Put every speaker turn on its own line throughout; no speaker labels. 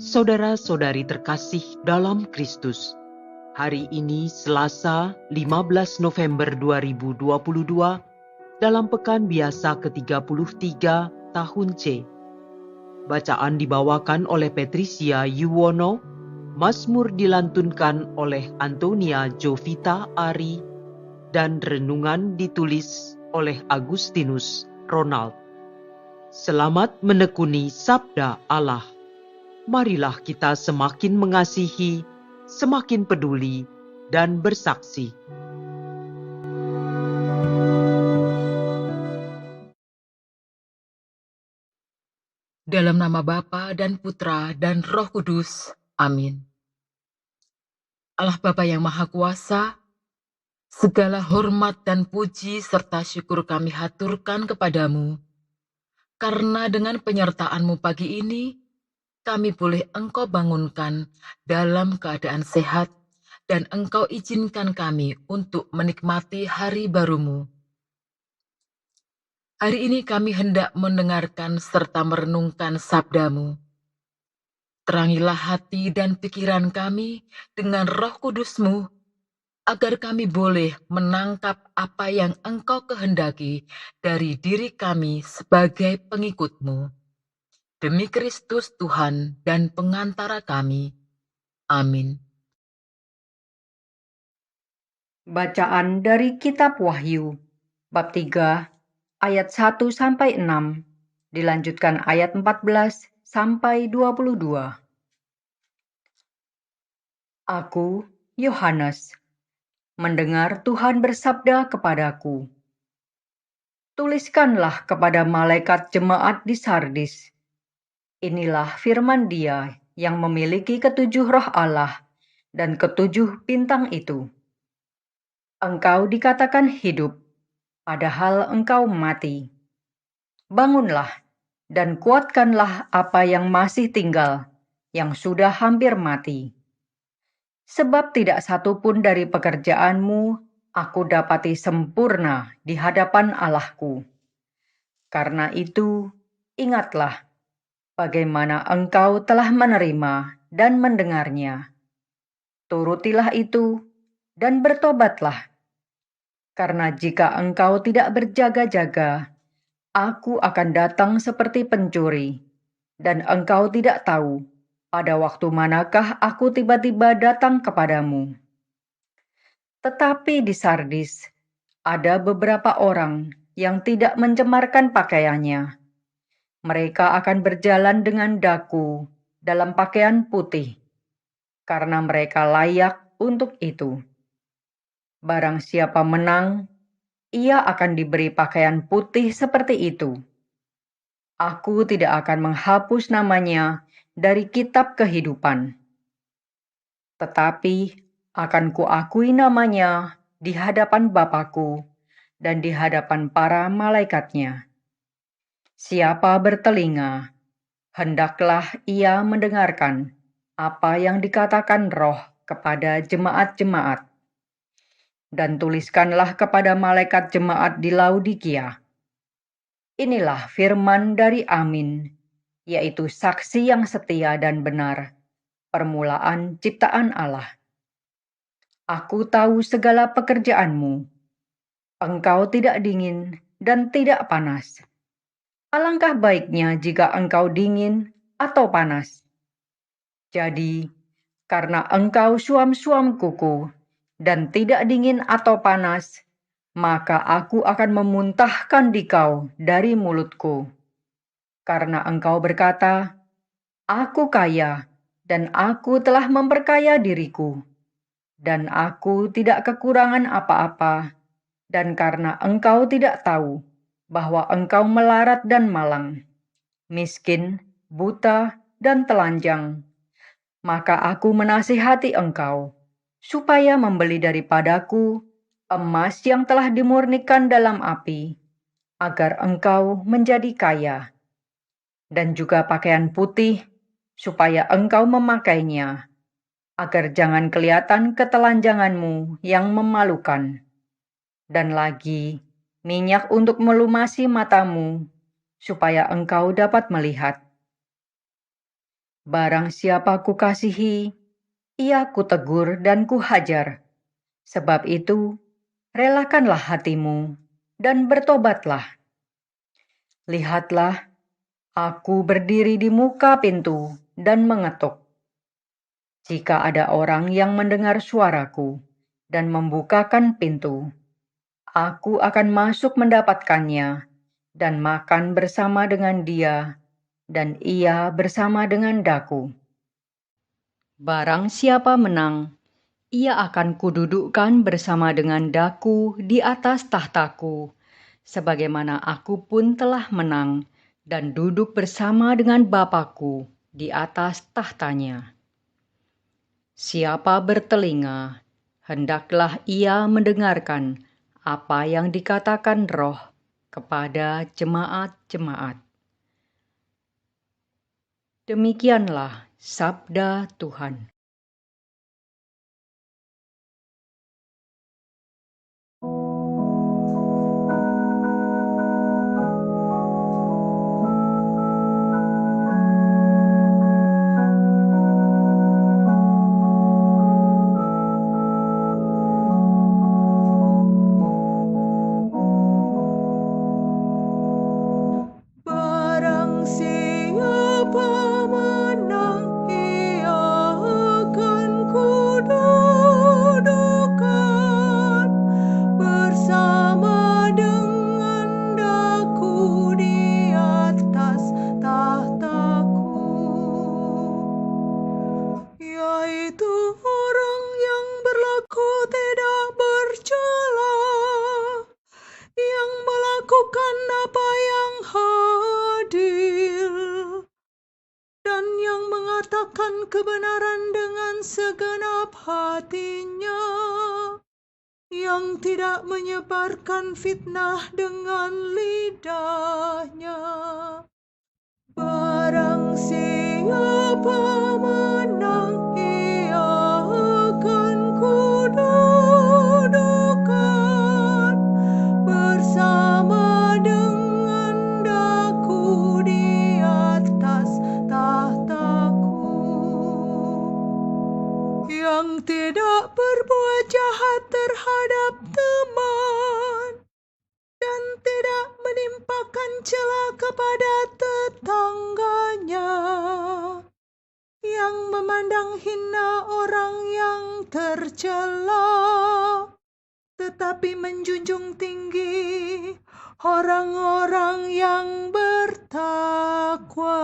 Saudara-saudari terkasih dalam Kristus, hari ini Selasa 15 November 2022 dalam pekan biasa ke-33 tahun C. Bacaan dibawakan oleh Patricia Yuwono, Mazmur dilantunkan oleh Antonia Jovita Ari, dan renungan ditulis oleh Agustinus Ronald. Selamat menekuni Sabda Allah. Marilah kita semakin mengasihi, semakin peduli, dan bersaksi.
Dalam nama Bapa dan Putra dan Roh Kudus. Amin. Allah Bapa yang Maha Kuasa, segala hormat dan puji serta syukur kami haturkan kepadamu, karena dengan penyertaan-Mu pagi ini, kami boleh Engkau bangunkan dalam keadaan sehat, dan Engkau izinkan kami untuk menikmati hari baru-Mu. Hari ini kami hendak mendengarkan serta merenungkan sabda-Mu. Terangilah hati dan pikiran kami dengan Roh Kudus-Mu, agar kami boleh menangkap apa yang Engkau kehendaki dari diri kami sebagai pengikut-Mu. Demi Kristus Tuhan dan pengantara kami. Amin.
Bacaan dari Kitab Wahyu, bab 3, ayat 1-6, dilanjutkan ayat 14-22. Aku, Yohanes, mendengar Tuhan bersabda kepadaku, "Tuliskanlah kepada malaikat jemaat di Sardis, inilah firman Dia yang memiliki ketujuh roh Allah dan ketujuh bintang itu. Engkau dikatakan hidup, padahal engkau mati. Bangunlah dan kuatkanlah apa yang masih tinggal, yang sudah hampir mati. Sebab tidak satu pun dari pekerjaanmu aku dapati sempurna di hadapan Allahku. Karena itu, ingatlah bagaimana engkau telah menerima dan mendengarnya. Turutilah itu dan bertobatlah. Karena jika engkau tidak berjaga-jaga, aku akan datang seperti pencuri, dan engkau tidak tahu pada waktu manakah aku tiba-tiba datang kepadamu. Tetapi di Sardis ada beberapa orang yang tidak mencemarkan pakaiannya. Mereka akan berjalan dengan daku dalam pakaian putih, karena mereka layak untuk itu. Barang siapa menang, ia akan diberi pakaian putih seperti itu. Aku tidak akan menghapus namanya dari kitab kehidupan, tetapi akan kuakui namanya di hadapan Bapa-Ku dan di hadapan para malaikatnya. Siapa bertelinga, hendaklah ia mendengarkan apa yang dikatakan Roh kepada jemaat-jemaat. Dan tuliskanlah kepada malaikat jemaat di Laodikia. Inilah firman dari Amin, yaitu saksi yang setia dan benar, permulaan ciptaan Allah. Aku tahu segala pekerjaanmu. Engkau tidak dingin dan tidak panas. Alangkah baiknya jika engkau dingin atau panas. Jadi, karena engkau suam-suam kuku dan tidak dingin atau panas, maka aku akan memuntahkan dikau dari mulutku. Karena engkau berkata, "Aku kaya, dan aku telah memperkaya diriku, dan aku tidak kekurangan apa-apa," dan karena engkau tidak tahu bahwa engkau melarat dan malang, miskin, buta, dan telanjang, maka aku menasihati engkau, supaya membeli daripadaku emas yang telah dimurnikan dalam api, agar engkau menjadi kaya, dan juga pakaian putih, supaya engkau memakainya, agar jangan kelihatan ketelanjanganmu yang memalukan, dan lagi minyak untuk melumasi matamu, supaya engkau dapat melihat. Barang siapa kukasihi, ia kutegur dan kuhajar. Sebab itu, relakanlah hatimu dan bertobatlah. Lihatlah, aku berdiri di muka pintu dan mengetuk. Jika ada orang yang mendengar suaraku dan membukakan pintu, aku akan masuk mendapatkannya dan makan bersama dengan dia, dan ia bersama dengan daku. Barang siapa menang, ia akan kududukkan bersama dengan daku di atas tahtaku, sebagaimana aku pun telah menang dan duduk bersama dengan Bapakku di atas tahtanya. Siapa bertelinga, hendaklah ia mendengarkan apa yang dikatakan Roh kepada jemaat-jemaat. Demikianlah sabda Tuhan.
Barang siapa menang, ia akan kududukan bersama dengan daku di atas tahtaku, yaitu orang yang berlaku tidak bercela, yang melakukan apa yang adil, dan yang mengatakan kebenaran dengan segenap hatinya, yang tidak menyebarkan fitnah dengan lidahnya. Barang siapa menang, ia akan kududukan bersama dengan daku di atas tahtaku, yang tidak berbuat jahat terhadap teman dan tidak menimpakan cela kepada tetangganya, yang memandang hina orang yang tercela, tetapi menjunjung tinggi orang-orang yang bertakwa.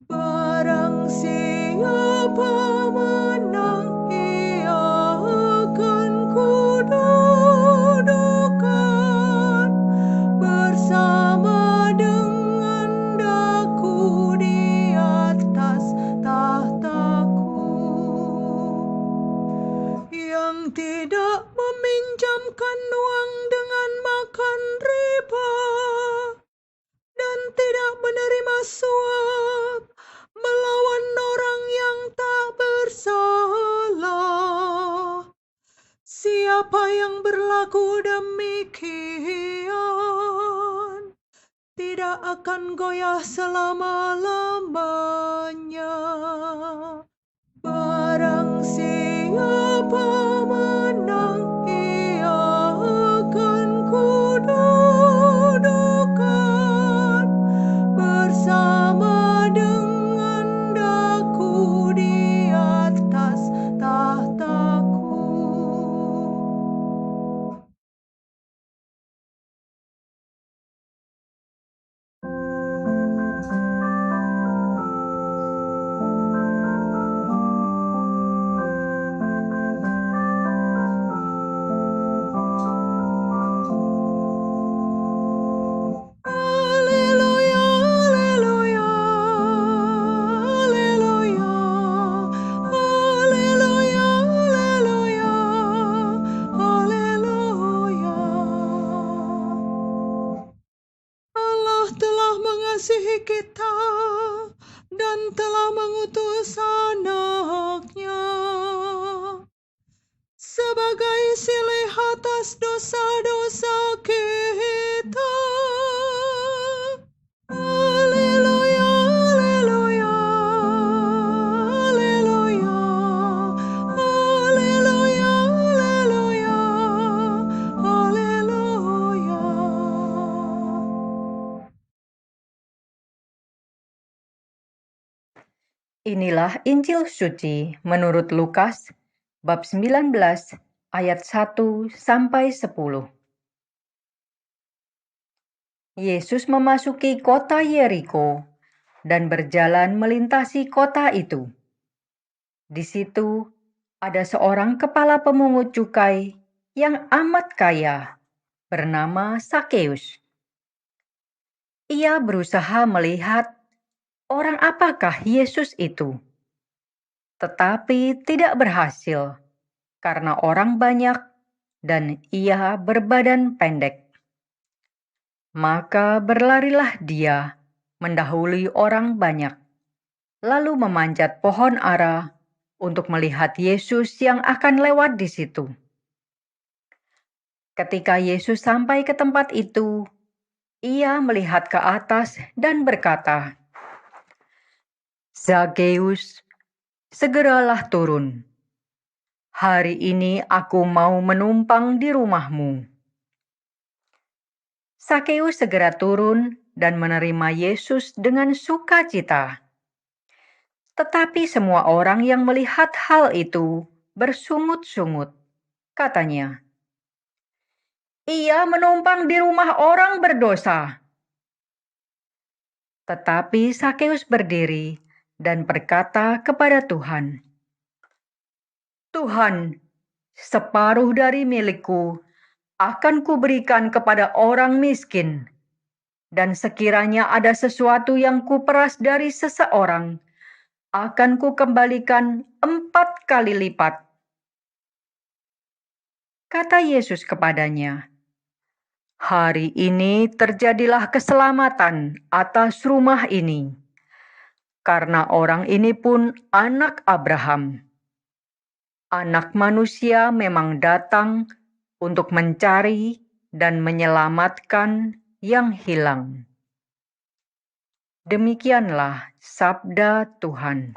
Barang siapa menang, ia akan kududukan bersama dengan daku di atas tahtaku, yang tidak meminjamkan uang dengan makan riba dan tidak menerima suap melawan orang yang tak bersalah. Siapa yang berlaku demikian tidak akan goyah selama-lamanya. Barang siapa menang, ia akan kududukan bersama dengan daku di atas tahtaku. Haleluya, haleluya, haleluya, haleluya, haleluya, haleluya. Allah telah mengasihi kita dan telah mengutus Anak-Nya sebagai silih atas dosa-dosa kita. Haleluya, haleluya,
Inilah Injil suci menurut Lukas bab 19 ayat 1 sampai 10. Yesus memasuki kota Yeriko dan berjalan melintasi kota itu. Di situ ada seorang kepala pemungut cukai yang amat kaya bernama Sakeus. Ia berusaha melihat orang apakah Yesus itu, tetapi tidak berhasil karena orang banyak dan ia berbadan pendek. Maka berlarilah dia mendahului orang banyak, lalu memanjat pohon ara untuk melihat Yesus yang akan lewat di situ. Ketika Yesus sampai ke tempat itu, ia melihat ke atas dan berkata, "Zakeus, segeralah turun. Hari ini aku mau menumpang di rumahmu." Sakeus segera turun dan menerima Yesus dengan sukacita. Tetapi semua orang yang melihat hal itu bersungut-sungut. Katanya, "Ia menumpang di rumah orang berdosa." Tetapi Sakeus berdiri dan berkata kepada Tuhan, "Tuhan, separuh dari milikku akan kuberikan kepada orang miskin, dan sekiranya ada sesuatu yang kuperas dari seseorang, akan kukembalikan 4 kali lipat." Kata Yesus kepadanya, "Hari ini terjadilah keselamatan atas rumah ini, karena orang ini pun anak Abraham. Anak Manusia memang datang untuk mencari dan menyelamatkan yang hilang." Demikianlah sabda Tuhan.